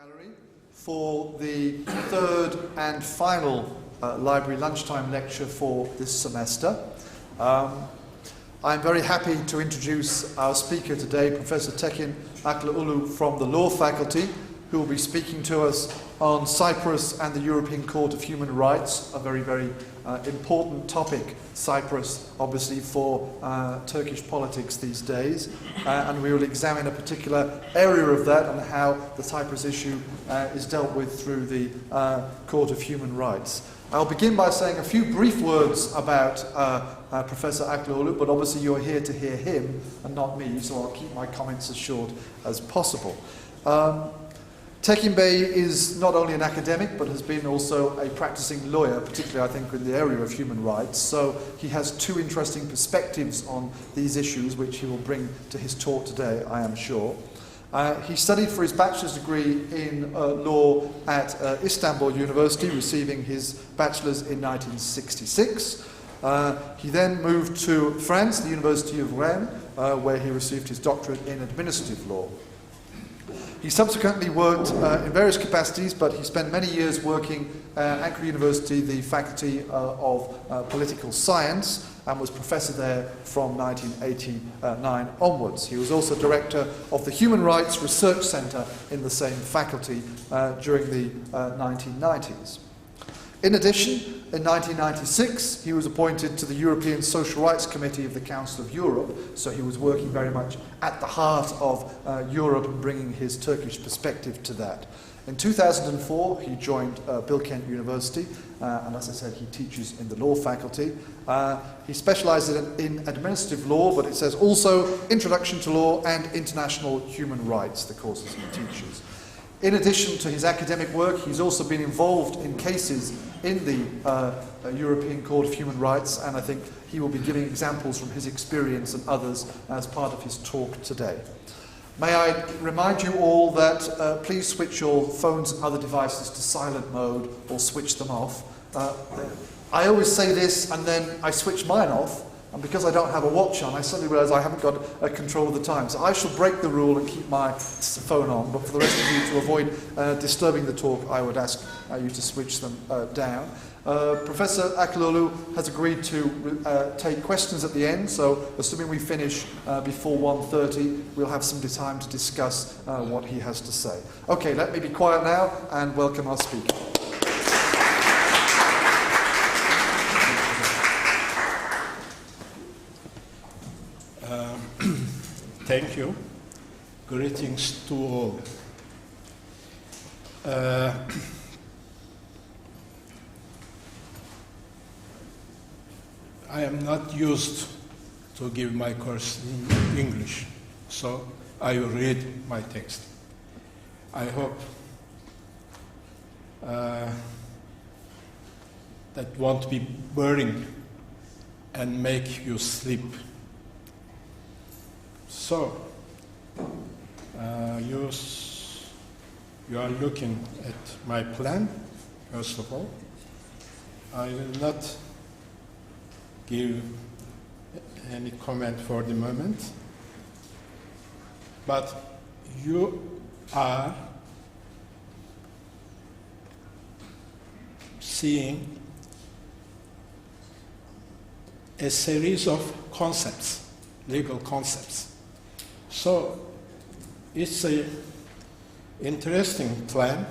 Gallery for the third and final library lunchtime lecture for this semester. I'm very happy to introduce our speaker today, Professor Tekin Akıllıoğlu from the Law Faculty, who will be speaking to us on Cyprus and the European Court of Human Rights, a very, very important topic, Cyprus, obviously, for Turkish politics these days. And we will examine a particular area of that and how the Cyprus issue is dealt with through the Court of Human Rights. I'll begin by saying a few brief words about Professor Akıllıoğlu, but obviously you're here to hear him and not me, so I'll keep my comments as short as possible. Tekin Bey is not only an academic, but has been also a practicing lawyer, particularly I think in the area of human rights. So he has two interesting perspectives on these issues, which he will bring to his talk today, I am sure. He studied for his bachelor's degree in law at Istanbul University, receiving his bachelor's in 1966. He then moved to France, the University of Rennes, where he received his doctorate in administrative law. He subsequently worked in various capacities, but he spent many years working at Ankara University, the Faculty of Political Science, and was professor there from 1989 onwards. He was also director of the Human Rights Research Centre in the same faculty during the 1990s. In addition, in 1996, he was appointed to the European Social Rights Committee of the Council of Europe, so he was working very much at the heart of Europe and bringing his Turkish perspective to that. In 2004, he joined Bilkent University, and as I said, he teaches in the law faculty. He specializes in administrative law, but it says also Introduction to Law and International Human Rights, the courses he teaches. In addition to his academic work, he's also been involved in cases in the European Court of Human Rights, and I think he will be giving examples from his experience and others as part of his talk today. May I remind you all that please switch your phones and other devices to silent mode or switch them off. I always say this and then I switch mine off, and because I don't have a watch on, I suddenly realise I haven't got control of the time. So I shall break the rule and keep my phone on, but for the rest of you, to avoid disturbing the talk, I would ask you to switch them down. Professor Akıllıoğlu has agreed to take questions at the end, so assuming we finish before 1:30, we'll have some time to discuss what he has to say. Okay, let me be quiet now and welcome our speaker. Thank you. Greetings to all. I am not used to give my course in English, so I will read my text. I hope that won't be boring and make you sleep. So, you are looking at my plan, first of all. I will not give any comment for the moment, but you are seeing a series of concepts, legal concepts. So it's an interesting plan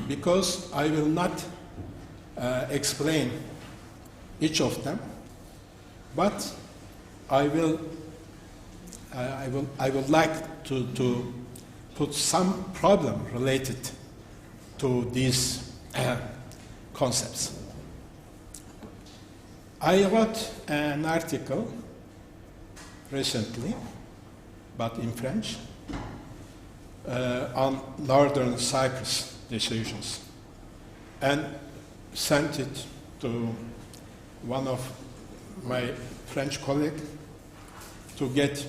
because I will not explain each of them, but I would like to put some problem related to these concepts. I wrote an article recently, but in French, on Northern Cyprus decisions, and sent it to one of my French colleagues to get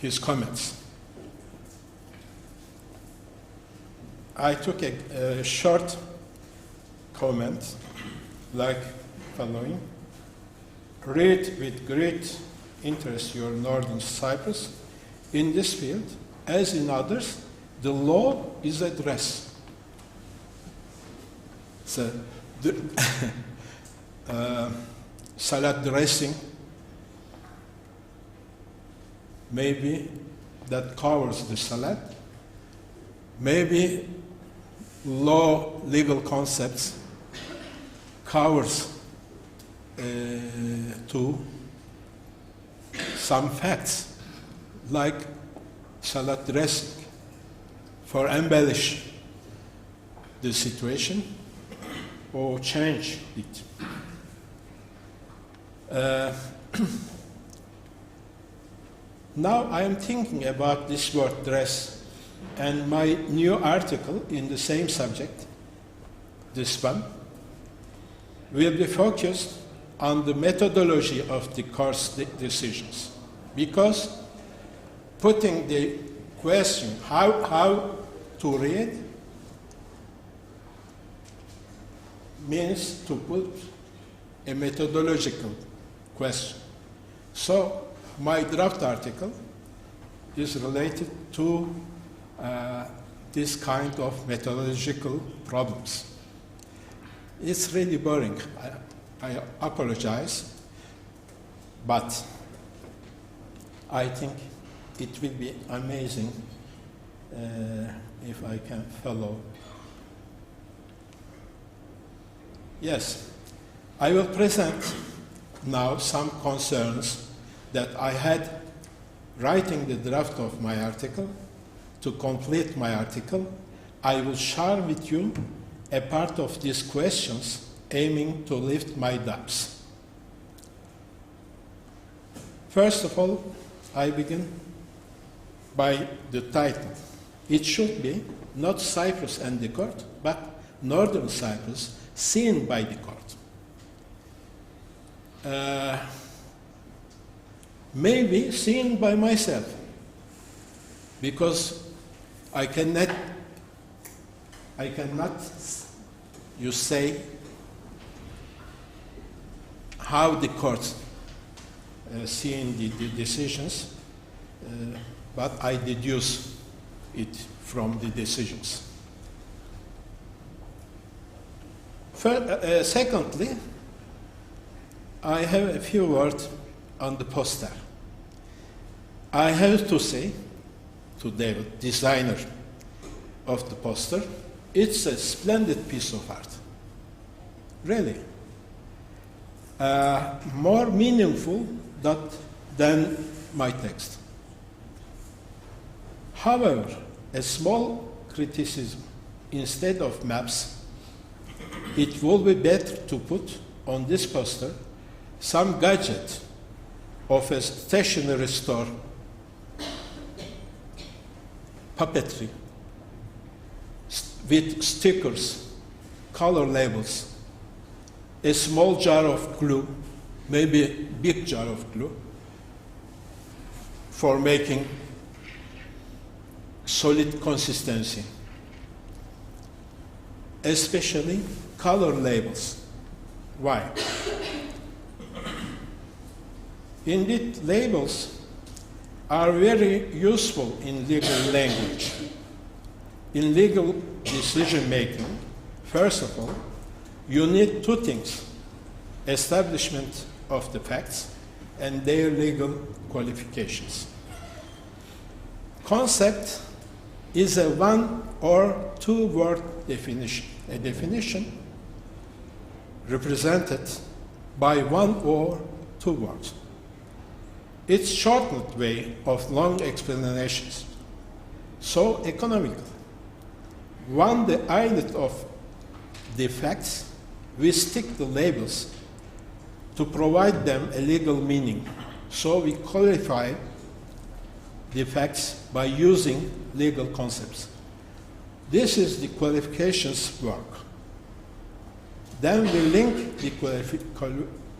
his comments. I took a short comment like following: read with great interest your Northern Cyprus. In this field, as in others, the law is a dress. So, salad dressing, maybe that covers the salad. Maybe law, legal concepts covers to some facts, like salad dressing, for embellish the situation or change it. Now I am thinking about this word dress, and my new article in the same subject, this one, will be focused on the methodology of the course decisions, because putting the question how to read means to put a methodological question. So my draft article is related to this kind of methodological problems. It's really boring. I apologize, but I think it will be amazing if I can follow. Yes, I will present now some concerns that I had writing the draft of my article. To complete my article, I will share with you a part of these questions aiming to lift my doubts. First of all, I begin by the title. It should be not Cyprus and the court, but Northern Cyprus seen by the court. Maybe seen by myself, because I cannot, you say, how the court seeing the decisions, but I deduce it from the decisions. Secondly, I have a few words on the poster. I have to say to David, designer of the poster, it's a splendid piece of art. Really. More meaningful than my text. However, a small criticism: instead of maps, it will be better to put on this poster some gadget of a stationery store, puppetry, with stickers, color labels, a small jar of glue, maybe a big jar of glue, for making solid consistency, especially color labels. Why? Indeed, labels are very useful in legal language. In legal decision making, first of all, you need two things: establishment of the facts and their legal qualifications. Concept is a one or two word definition, a definition represented by one or two words. It's shortened way of long explanations, so economical. On the islet of the facts, we stick the labels to provide them a legal meaning, so we qualify the facts by using legal concepts. This is the qualifications work. Then we link the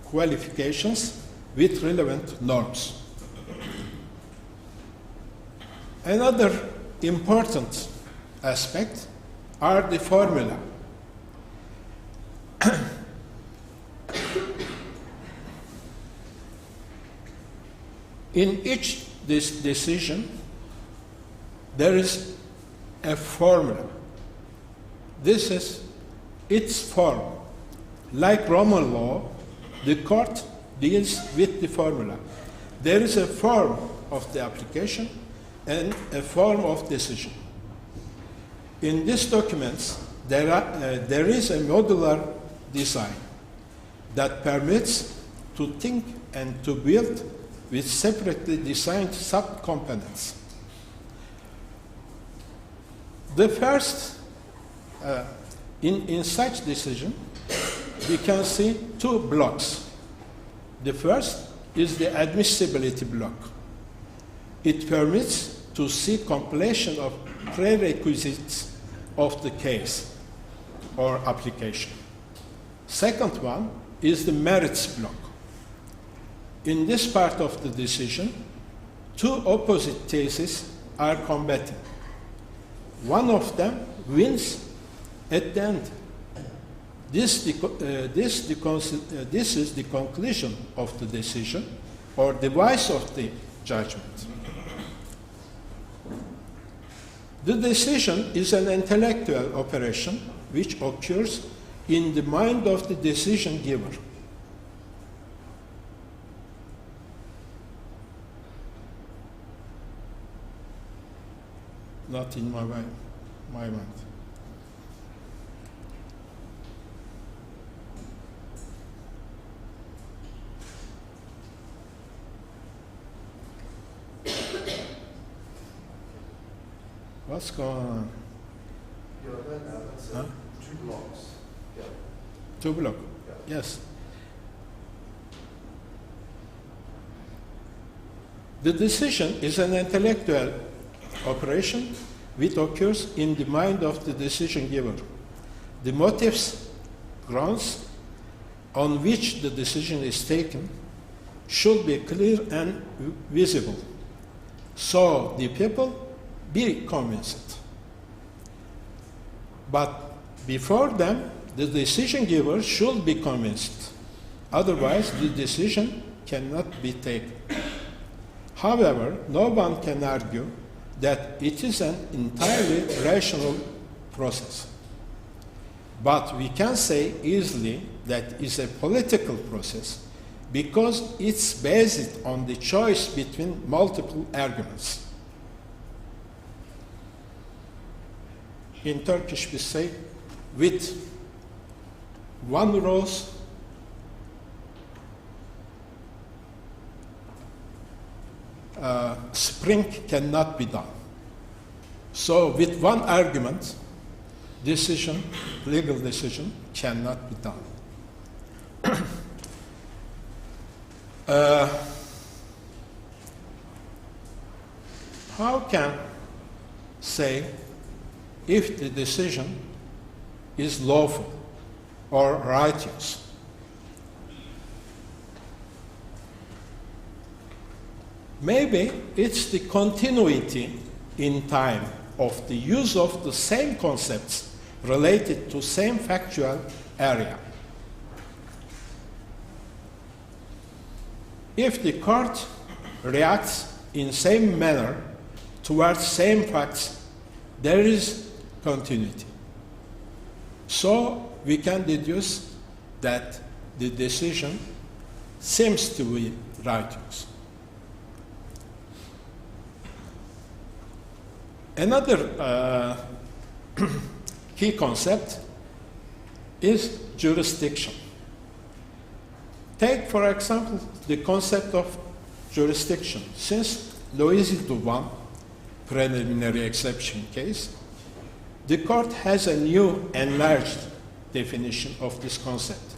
qualifications with relevant norms. Another important aspect are the formula. In each this decision, there is a formula. This is its form. Like Roman law, the court deals with the formula. There is a form of the application and a form of decision. In these documents, there is a modular design that permits to think and to build with separately designed subcomponents. The first, in such decision, we can see two blocks. The first is the admissibility block. It permits to see completion of prerequisites of the case or application. Second one is the merits block. In this part of the decision, two opposite cases are combating. One of them wins at the end. This is the conclusion of the decision or device of the judgment. The decision is an intellectual operation which occurs in the mind of the decision giver. Not in my mind. What's going on? You're there now. That's Huh? 2 blocks. Yeah. 2 block. Yeah. Yes. The decision is an intellectual operation which occurs in the mind of the decision giver. The motives, grounds on which the decision is taken should be clear and visible, so the people be convinced. But before them, the decision giver should be convinced. Otherwise, the decision cannot be taken. However, no one can argue that it is an entirely rational process. But we can say easily that it is a political process because it's based on the choice between multiple arguments. In Turkish, we say, with one rose, spring cannot be done. So with one argument, legal decision cannot be done. How can say if the decision is lawful or righteous? Maybe it's the continuity in time of the use of the same concepts related to same factual area. If the court reacts in same manner towards same facts, there is continuity. So we can deduce that the decision seems to be righteous. Another key concept is jurisdiction. Take, for example, the concept of jurisdiction. Since Loisy 1 preliminary exception case, the court has a new enlarged definition of this concept,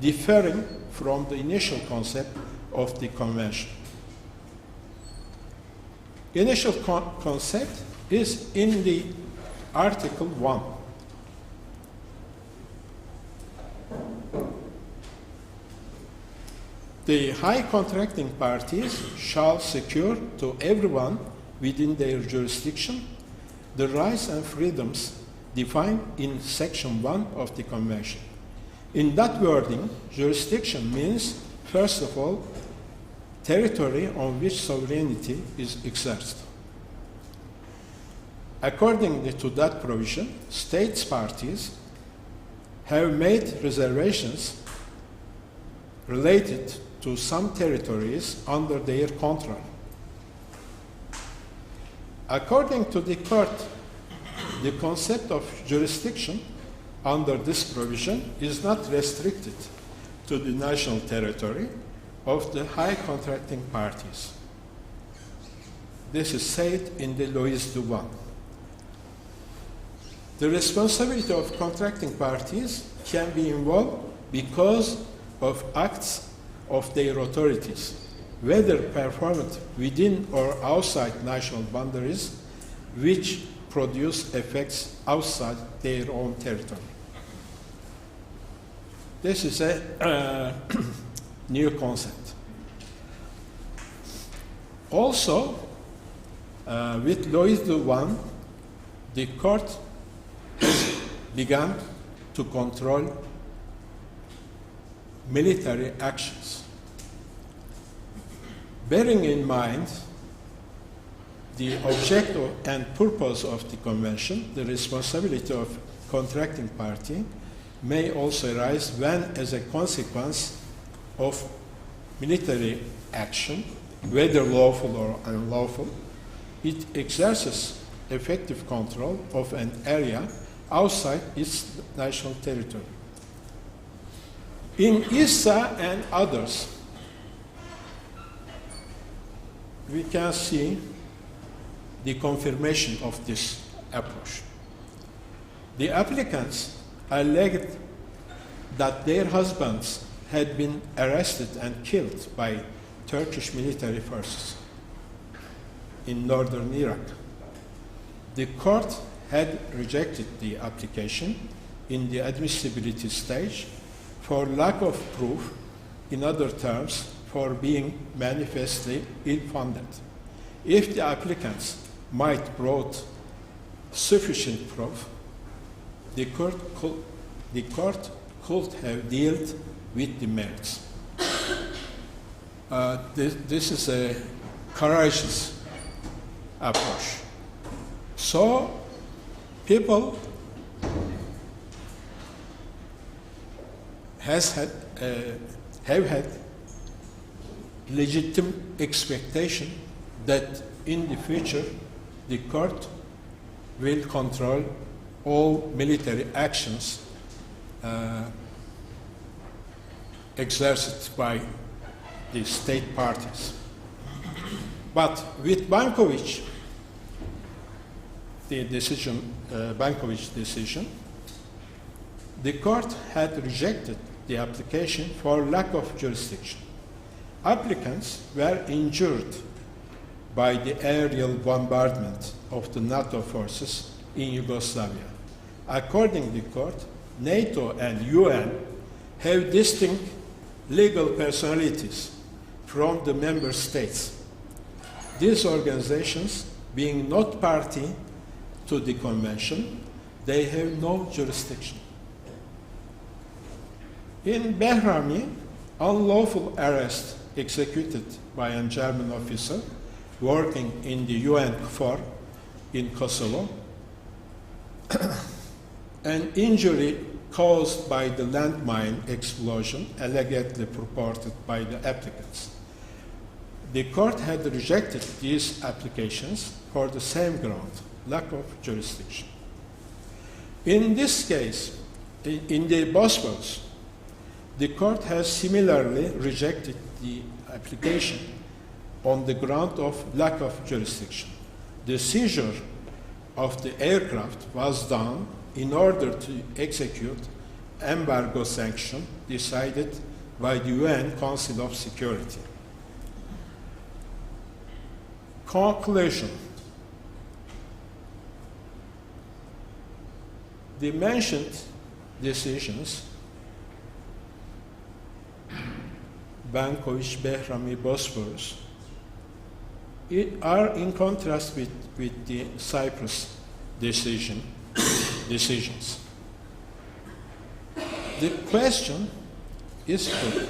differing from the initial concept of the convention. Initial concept is in the Article 1. The high contracting parties shall secure to everyone within their jurisdiction the rights and freedoms defined in Section 1 of the Convention. In that wording, jurisdiction means, first of all, territory on which sovereignty is exercised. According to that provision, states parties have made reservations related to some territories under their control. According to the court, the concept of jurisdiction under this provision is not restricted to the national territory of the high contracting parties. This is said in the Lois de One. The responsibility of contracting parties can be involved because of acts of their authorities, whether performed within or outside national boundaries, which produce effects outside their own territory. This is a new concept. Also, with Lois de One, the court has begun to control military actions. Bearing in mind the objective and purpose of the convention, the responsibility of contracting party may also arise when, as a consequence of military action, whether lawful or unlawful, it exerts effective control of an area outside its national territory. In ISA and others, we can see the confirmation of this approach. The applicants alleged that their husbands had been arrested and killed by Turkish military forces in northern Iraq. The court had rejected the application in the admissibility stage for lack of proof, in other terms, for being manifestly ill-founded. If the applicants might brought sufficient proof, the court could have dealt with the merits. This is a courageous approach. So people have had legitimate expectation that in the future the court will control all military actions exerted by the state parties. But with Bankovic, the decision, Bankovic decision, the court had rejected the application for lack of jurisdiction. Applicants were injured by the aerial bombardment of the NATO forces in Yugoslavia. According to the court, NATO and UN have distinct legal personalities from the member states. These organizations, being not party to the convention, they have no jurisdiction. In Behrami, unlawful arrest executed by a German officer working in the UN KFOR in Kosovo, an injury caused by the landmine explosion allegedly purported by the applicants. The court had rejected these applications for the same ground, lack of jurisdiction. In this case, in the Bosphorus, the court has similarly rejected the application on the ground of lack of jurisdiction. The seizure of the aircraft was done in order to execute embargo sanction decided by the UN Council of Security. Conclusion. The mentioned decisions, Bankovic, Behrami, Bosphorus, are in contrast with the Cyprus decisions. The question is put,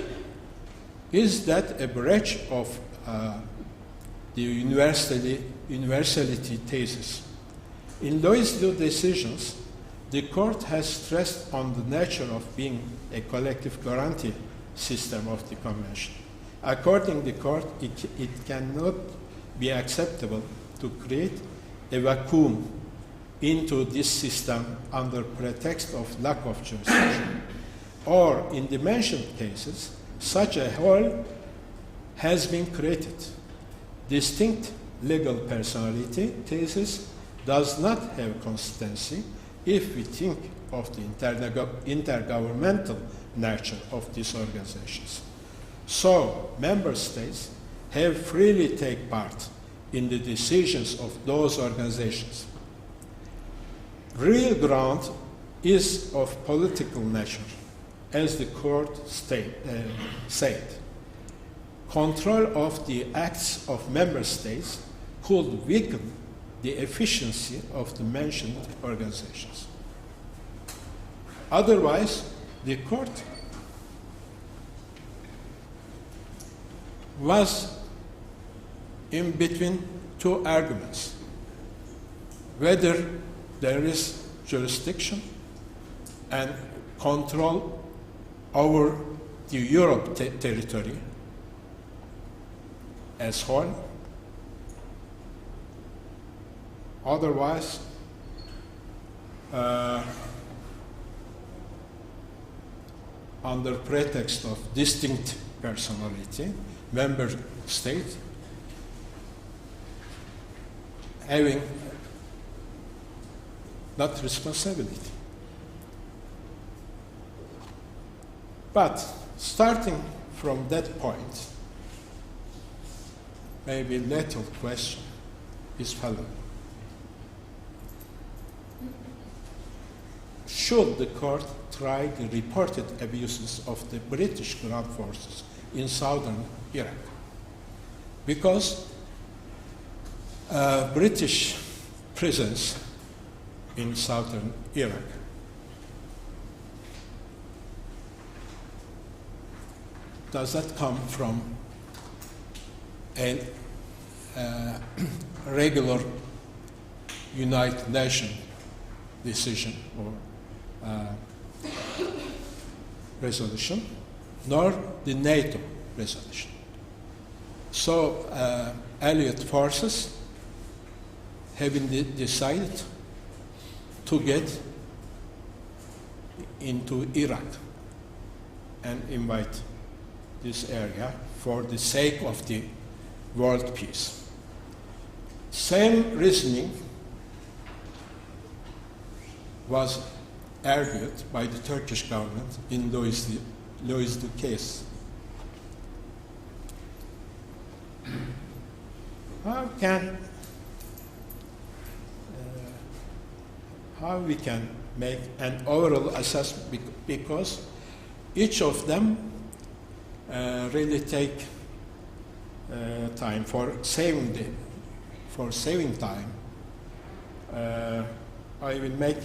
is that a breach of the universality thesis? In those two decisions, the court has stressed on the nature of being a collective guarantee system of the convention. According to the court, it cannot be acceptable to create a vacuum into this system under pretext of lack of jurisdiction. Or, in the mentioned cases, such a hole has been created. Distinct legal personality thesis does not have consistency if we think of the intergovernmental nature of these organizations. So, member states have freely take part in the decisions of those organizations. Real ground is of political nature, as the court said. Control of the acts of member states could weaken the efficiency of the mentioned organizations. Otherwise, the court was in between two arguments: whether there is jurisdiction and control over the Europe territory as whole. Otherwise, under pretext of distinct personality, member state having not responsibility. But starting from that point, maybe little question is following. Should the court try the reported abuses of the British ground forces in southern Iraq? Because British presence in southern Iraq does that come from a regular United Nations decision or resolution, nor the NATO resolution. So allied forces have been decided to get into Iraq and invite this area for the sake of the world peace. Same reasoning was argued by the Turkish government in Louisville case. How we can make an overall assessment, because each of them really take time for saving time. I will make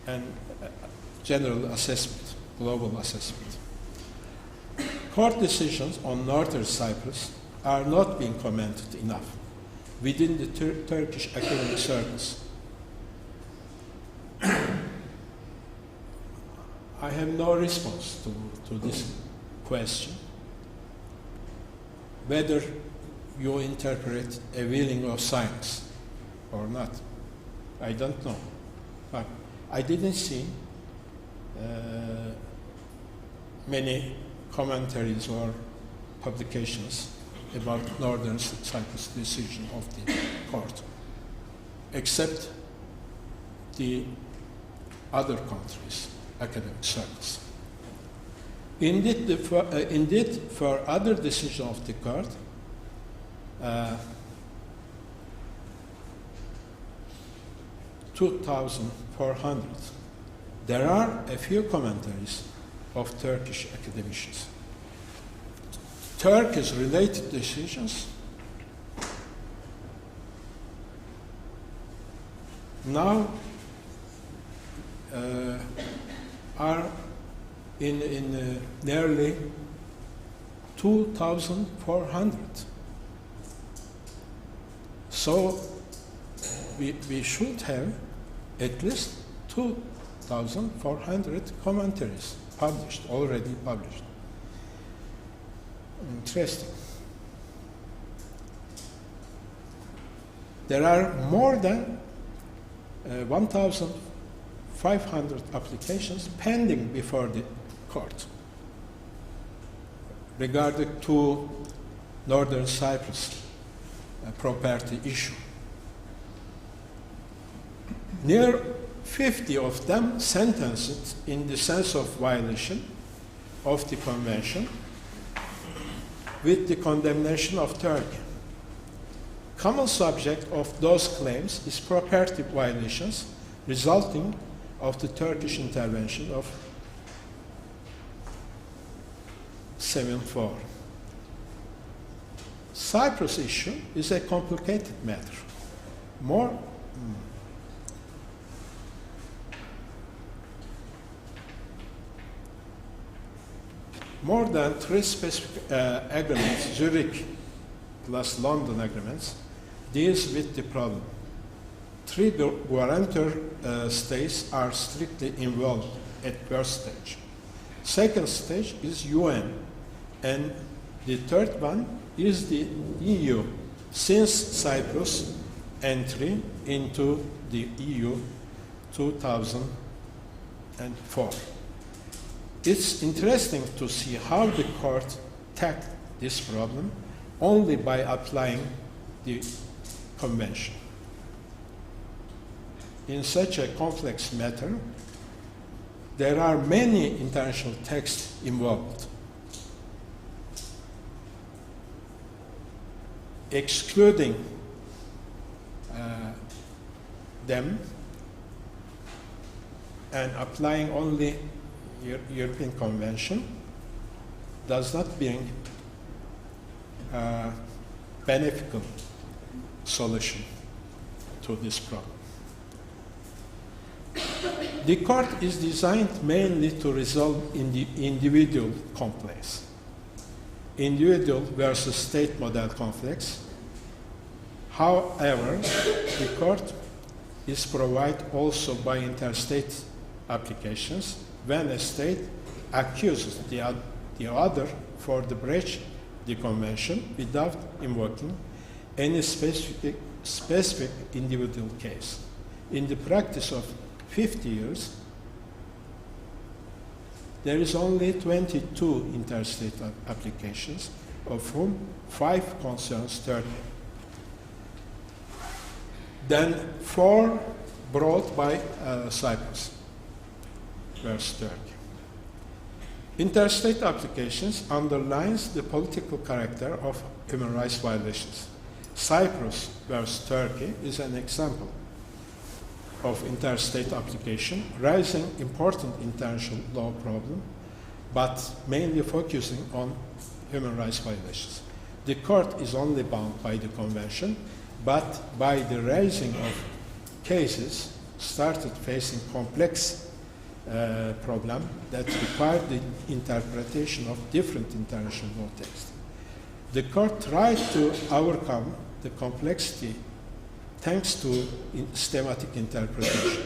a general assessment, global assessment. Court decisions on Northern Cyprus are not being commented enough within the Turkish academic circles. I have no response to this question, whether you interpret a willing of science or not. I don't know. But I didn't see many commentaries or publications about Northern Cyprus decision of the court, except the other countries' academic circles. Indeed, for other decision of the court, 2,400. There are a few commentaries of Turkish academicians. Turkish related decisions now are in nearly 2,400. So we should have at least 2,400 commentaries published, already published. Interesting. There are more than 1,500 applications pending before the court regarding to Northern Cyprus property issue. Near 50 of them sentenced in the sense of violation of the convention with the condemnation of Turkey. Common subject of those claims is property violations resulting of the Turkish intervention of 1974. Cyprus issue is a complicated matter. More than 3 specific agreements, Zurich plus London agreements, deals with the problem. 3 guarantor states are strictly involved at first stage. Second stage is UN, and the third one is the EU, since Cyprus' entry into the EU 2004. It's interesting to see how the court tackled this problem only by applying the convention. In such a complex matter, there are many international texts involved. Excluding them and applying only European Convention does not bring a beneficial solution to this problem. The court is designed mainly to resolve in the individual conflicts. Individual versus state model conflicts. However, the court is provided also by interstate applications when a state accuses the other for the breach of the convention without invoking any specific individual case. In the practice of 50 years, there is only 22 interstate applications, of whom 5 concerns Turkey. Then 4 brought by Cyprus versus Turkey. Interstate applications underlines the political character of human rights violations. Cyprus versus Turkey is an example of interstate application, raising important international law problem, but mainly focusing on human rights violations. The court is only bound by the convention, but by the raising of cases, started facing complex problem that required the interpretation of different international law texts. The court tried to overcome the complexity thanks to systematic interpretation.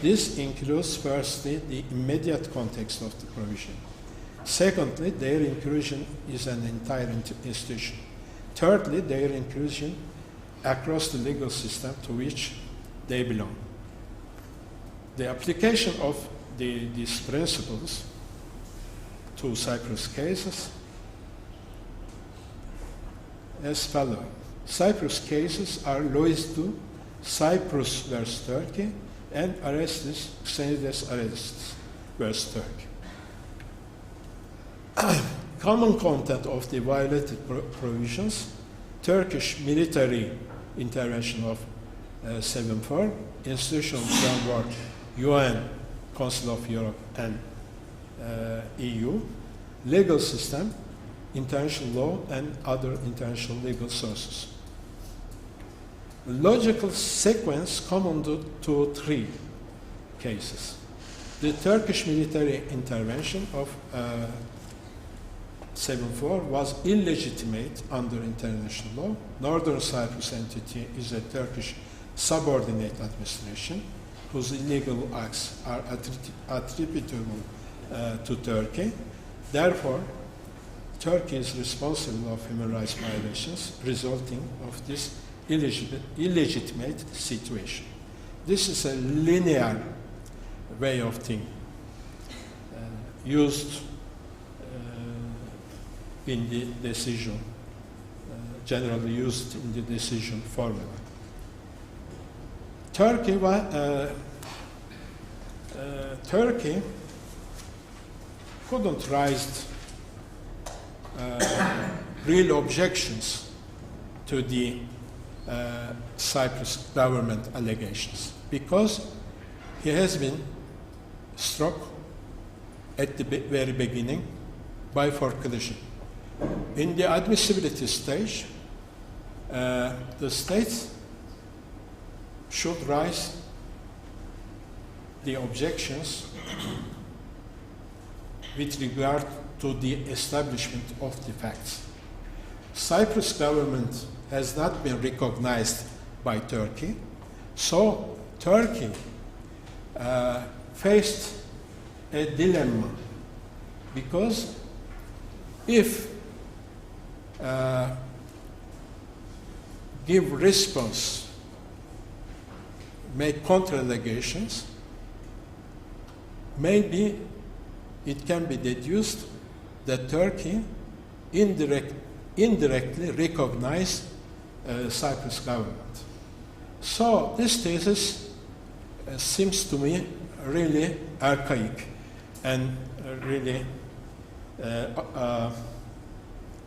This includes, firstly, the immediate context of the provision. Secondly, their inclusion is an entire institution. Thirdly, their inclusion across the legal system to which they belong. The application of these principles to Cyprus cases as follows. Cyprus cases are Lois II, Cyprus versus Turkey, and Arestis, Xenides Arestis versus Turkey. Common content of the violated provisions: Turkish military intervention of 1974, institutional framework, UN, Council of Europe, and EU, legal system, international law, and other international legal sources. The logical sequence common to 3 cases. The Turkish military intervention of 1974 was illegitimate under international law. Northern Cyprus entity is a Turkish subordinate administration whose illegal acts are attributable to Turkey. Therefore, Turkey is responsible of human rights violations resulting of this illegitimate situation. This is a linear way of thinking used in the decision, generally used in the decision formula. Turkey couldn't raise real objections to the Cyprus government allegations because he has been struck at the very beginning by foreclosure. In the admissibility stage, the state should raise the objections with regard to the establishment of the facts. Cyprus government has not been recognized by Turkey, so Turkey faced a dilemma because if give response, make counter-allegations, maybe it can be deduced that Turkey indirectly recognized Cyprus government. So this thesis seems to me really archaic and really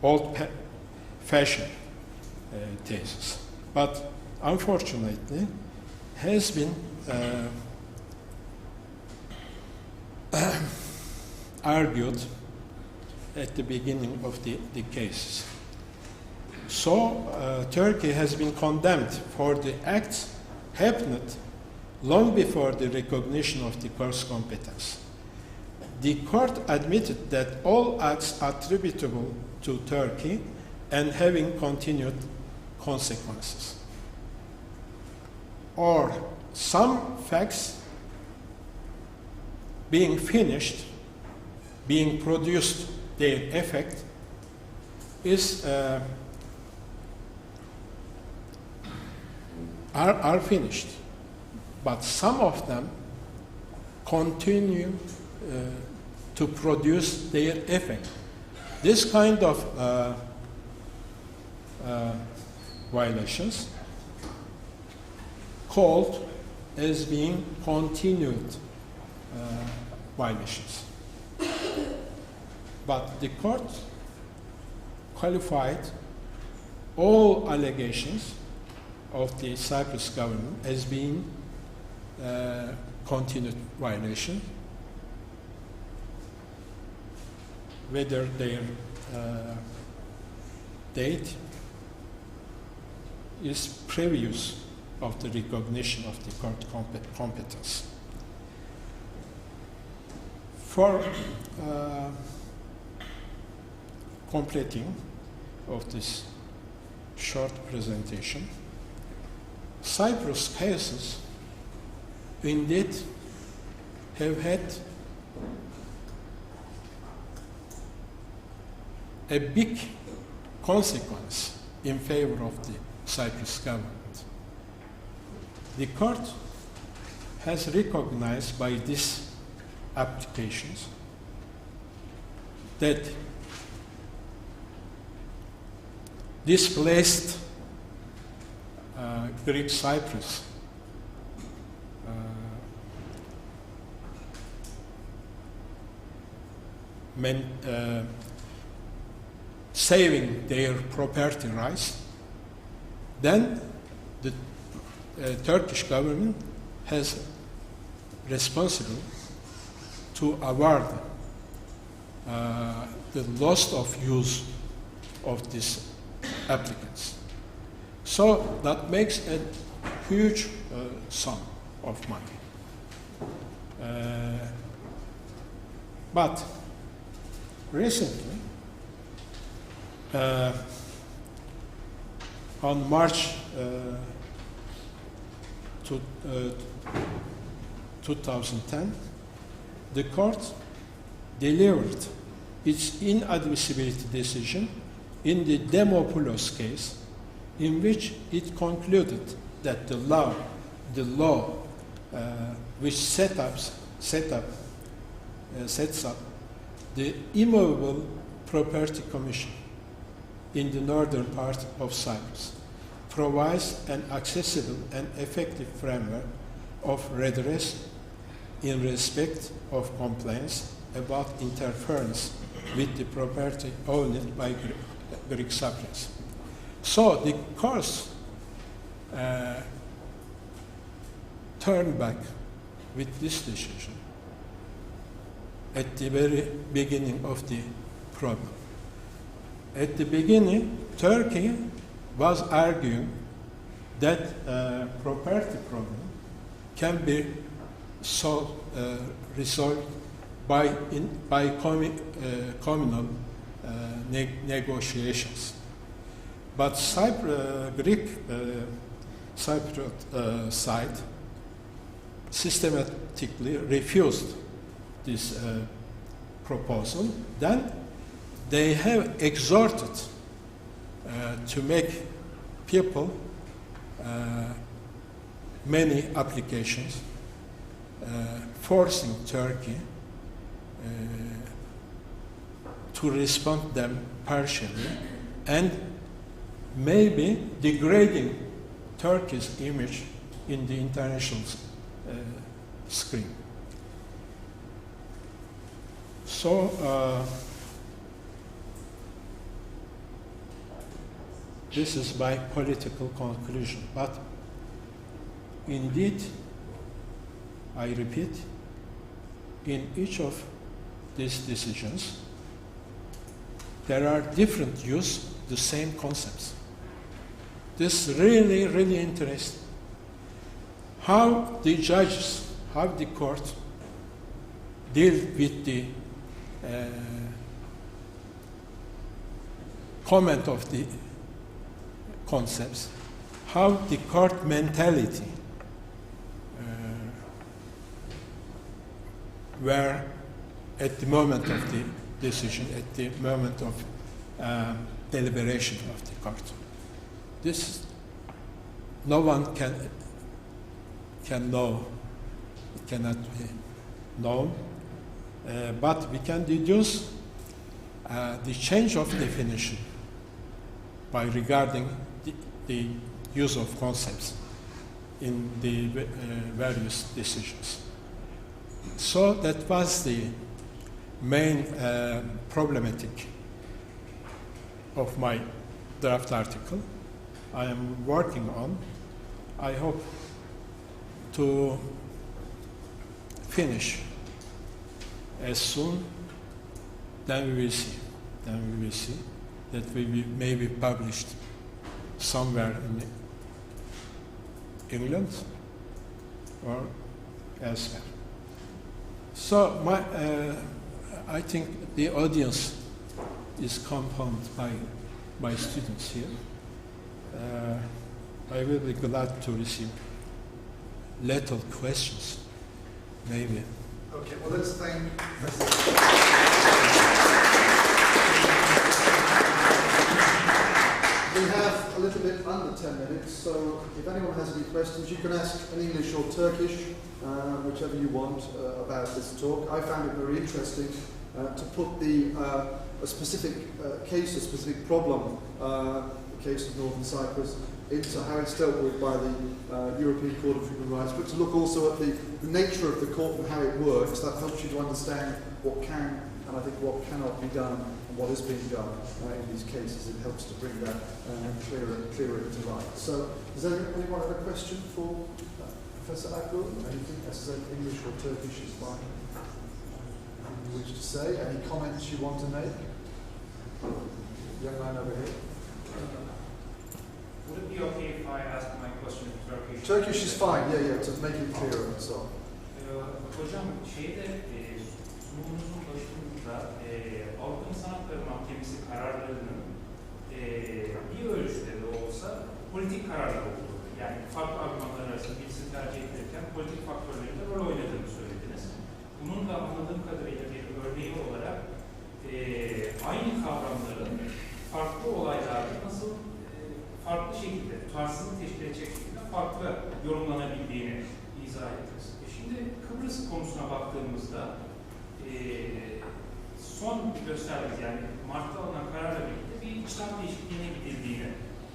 old-fashioned thesis. But unfortunately, has been argued at the beginning of the cases. So Turkey has been condemned for the acts happened long before the recognition of the court's competence. The court admitted that all acts attributable to Turkey and having continued consequences, or some facts being finished, being produced, their effect is are finished, but some of them continue to produce their effect. This kind of violations called as being continued violations. But the court qualified all allegations of the Cyprus government as being continued violation, whether their date is previous of the recognition of the court competence. For completing of this short presentation, Cyprus cases indeed have had a big consequence in favor of the Cyprus government. The court has recognized by these applications that displaced Greek Cyprus saving their property rights, then the Turkish government has responsible to award the loss of use of these applicants. So that makes a huge sum of money. But recently, on March 2010, the court delivered its inadmissibility decision in the Demopoulos case, in which it concluded that the law which sets up the Immovable Property Commission in the northern part of Cyprus provides an accessible and effective framework of redress in respect of complaints about interference with the property owned by Greek subjects. So the courts turned back with this decision at the very beginning of the problem. At the beginning, Turkey was arguing that property problem can be resolved by communal negotiations. But Greek Cypriot side systematically refused this proposal. Then they have exhorted to make people many applications, forcing Turkey to respond them partially, and maybe degrading Turkey's image in the international screen. So this is my political conclusion. But indeed, I repeat, in each of these decisions, there are different views, the same concepts. This is really, really interesting. How the judges, how the court deal with the comment of the concepts, how the court mentality were at the moment of the decision, at the moment of deliberation of the court. This, no one can know, it cannot be known, but we can deduce the change of definition by regarding the use of concepts in the various decisions. So that was the main problematic of my draft article. I am working on. I hope to finish as soon. Then we will see. Then we will see that we may be published somewhere in England or elsewhere. So I think the audience is compounded by students here. I will be glad to receive little questions, maybe. Okay, well, let's thank We have a little bit under 10 minutes, so if anyone has any questions, you can ask in English or Turkish, whichever you want, about this talk. I found it very interesting to put a specific case, a specific problem, the case of Northern Cyprus, into how it's dealt with by the European Court of Human Rights, but to look also at the nature of the court and how it works. That helps you to understand what can and I think what cannot be done and what is being done in these cases. It helps to bring that clearer into light. So, does anyone have a question for Professor Akıllıoğlu? Anything? As English or Turkish is fine. Anything you wish to say? Any comments you want to make? Young man over here. Would it be okay if I ask my question in Turkish? Turkish is fine, yeah, to make it clearer and so on. Hocam, sunumunuzun başında Avrupa İnsan Hakları Mahkemesi kararlarının bir ölçüde de olsa politik kararlar olduğunu Yani farklı argümanlar arasında birisini tercih ederken politik faktörlerin de rol oynadığını söylediniz. Bunun da anladığım kadarıyla bir örneği olarak aynı kavramların farklı olaylarda nasıl farklı şekilde, tutarsızlık teşkil edecek şekilde farklı yorumlanabildiğini izah ettiniz. Şimdi Kıbrıs konusuna baktığımızda son göstergemiz, yani Mart'ta alınan kararla birlikte bir içtihat değişikliğine gidildiğini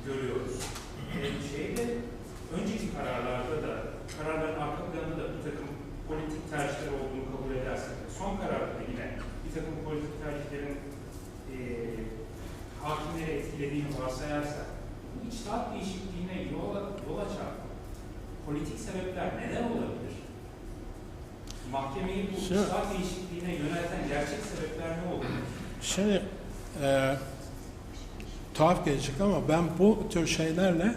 görüyoruz. Önceki kararlarda da, kararların arka planında da bir takım politik tercihler olduğunu kabul edersek, son kararda da yine bir takım politik tercihlerin hakimleri etkilediğini varsayarsak, bu içtihat değişikliğine yol açan politik sebepler neler olabilir? Mahkemeyi bu içtihat değişikliğine yönelten gerçek sebepler ne olabilir? Şimdi tuhaf gelecek ama ben bu tür şeylerle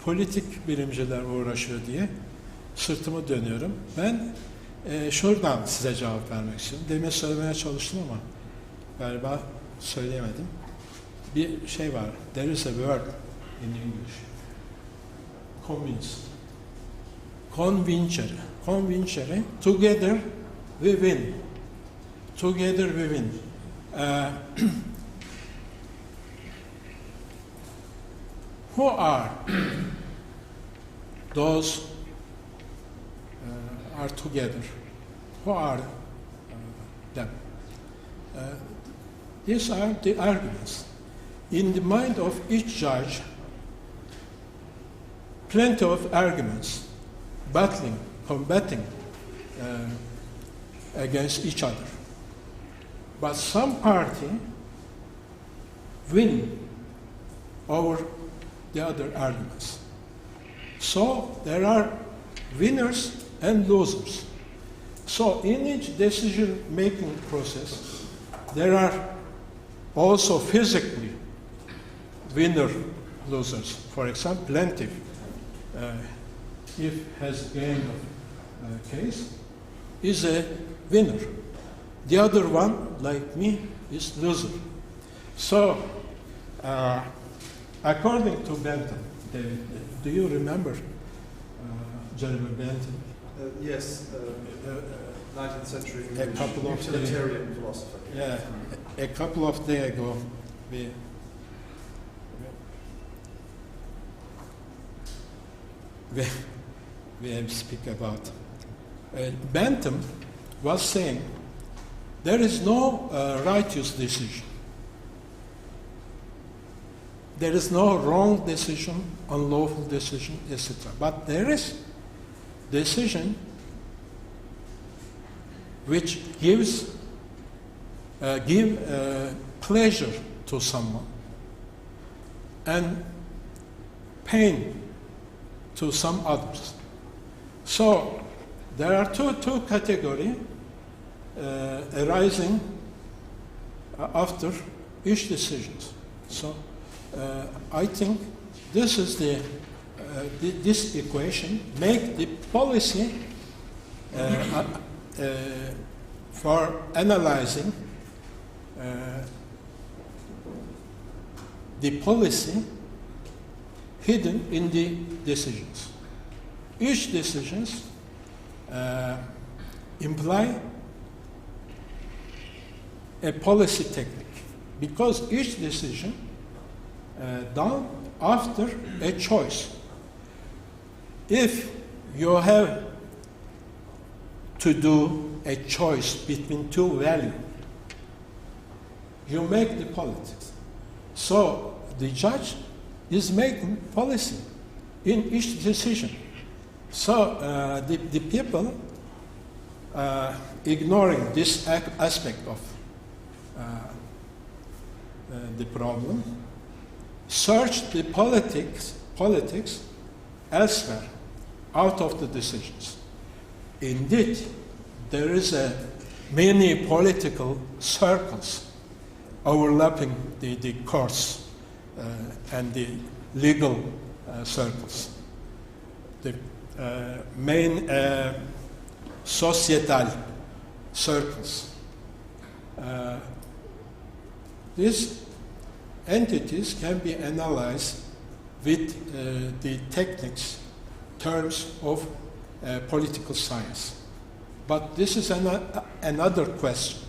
politik bilimciler uğraşıyor diye sırtımı dönüyorum. Ben şuradan size cevap vermek istiyorum. Demin söylemeye çalıştım ama galiba söyleyemedim. Bir şey var. There is a word in English. Convince. Convincere. Convincere. Together we win. Together we win. Who are those are together? Who are them? These are the arguments. In the mind of each judge, plenty of arguments, battling, combating against each other. But some party win over the other arguments. So there are winners and losers. So in each decision-making process, there are also physically winner-losers. For example, plaintiff, if has gained a case, is a winner. The other one, like me, is loser. So, according to Bentham, do you remember Jeremy Bentham? Yes, 19th century a couple of utilitarian philosopher. Yeah, a couple of days ago, we have speak about Bentham was saying there is no righteous decision. There is no wrong decision, unlawful decision, etc. But there is decision which gives pleasure to someone and pain to some others. So there are two categories arising after each decision. So I think this is this equation make the policy for analyzing the policy hidden in the decisions. Each decisions imply a policy technique because each decision done after a choice. If you have to do a choice between two values, you make the politics. So the judge is making policy in each decision. So the people ignoring this aspect of the problem search the politics elsewhere out of the decisions. Indeed, there is many political circles overlapping the courts and the legal circles. The main societal circles. These entities can be analyzed with the techniques, terms of political science. But this is another question.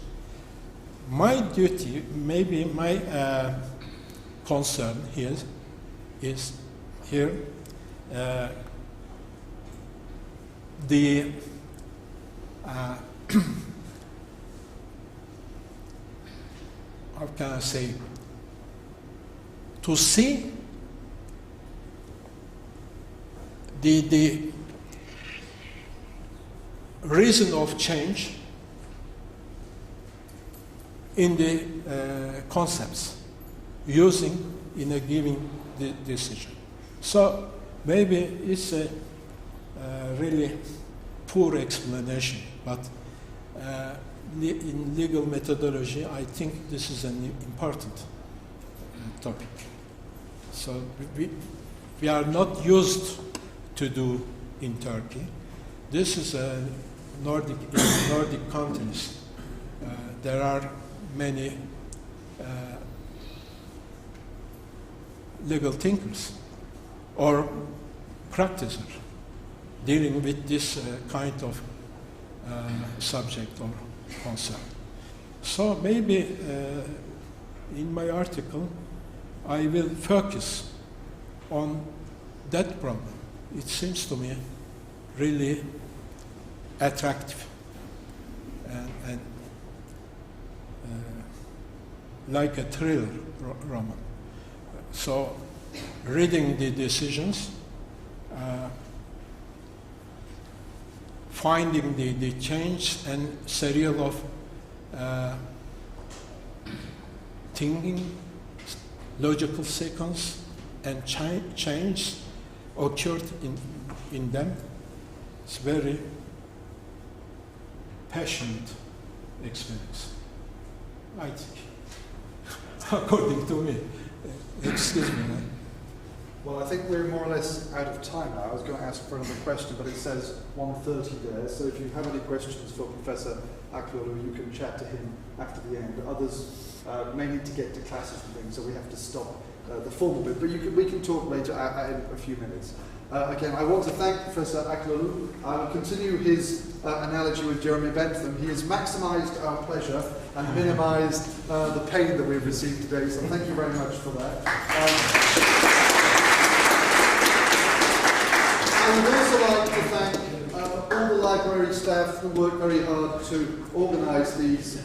My duty, maybe my concern here is the how can I say, to see the reason of change in the concepts using in a given decision. So maybe it's a really poor explanation, but in legal methodology, I think this is an important topic. So we are not used to do in Turkey. This is a Nordic countries. There are many legal thinkers or practitioners dealing with this kind of subject or concept. So maybe in my article I will focus on that problem. It seems to me really attractive and like a thriller roman. So reading the decisions, finding the change and serial of thinking, logical sequence, and change occurred in them. It's very passionate experience, I think, according to me. Excuse me. Well, I think we're more or less out of time now. I was going to ask for another question, but it says 1:30 there. So if you have any questions for Professor Akıllıoğlu, you can chat to him after the end. Others may need to get to classes and things, so we have to stop the formal bit. But we can talk later in a few minutes. Again, I want to thank Professor Akıllıoğlu. I will continue his analogy with Jeremy Bentham. He has maximised our pleasure and minimised the pain that we've received today, so thank you very much for that. I would also like to thank all the library staff who worked very hard to organise these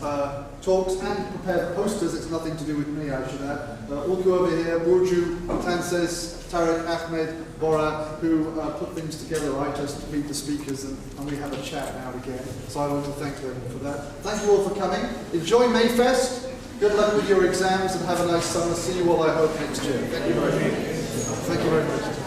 talks and prepare posters. It's nothing to do with me, I should add. All you over here, Burcu, Tanses, Tarek, Ahmed, Bora, who put things together. I just meet the speakers and we have a chat now and again. So I want to thank them for that. Thank you all for coming. Enjoy Mayfest. Good luck with your exams and have a nice summer. See you all, I hope, next year. Thank you very much. Thank you very much.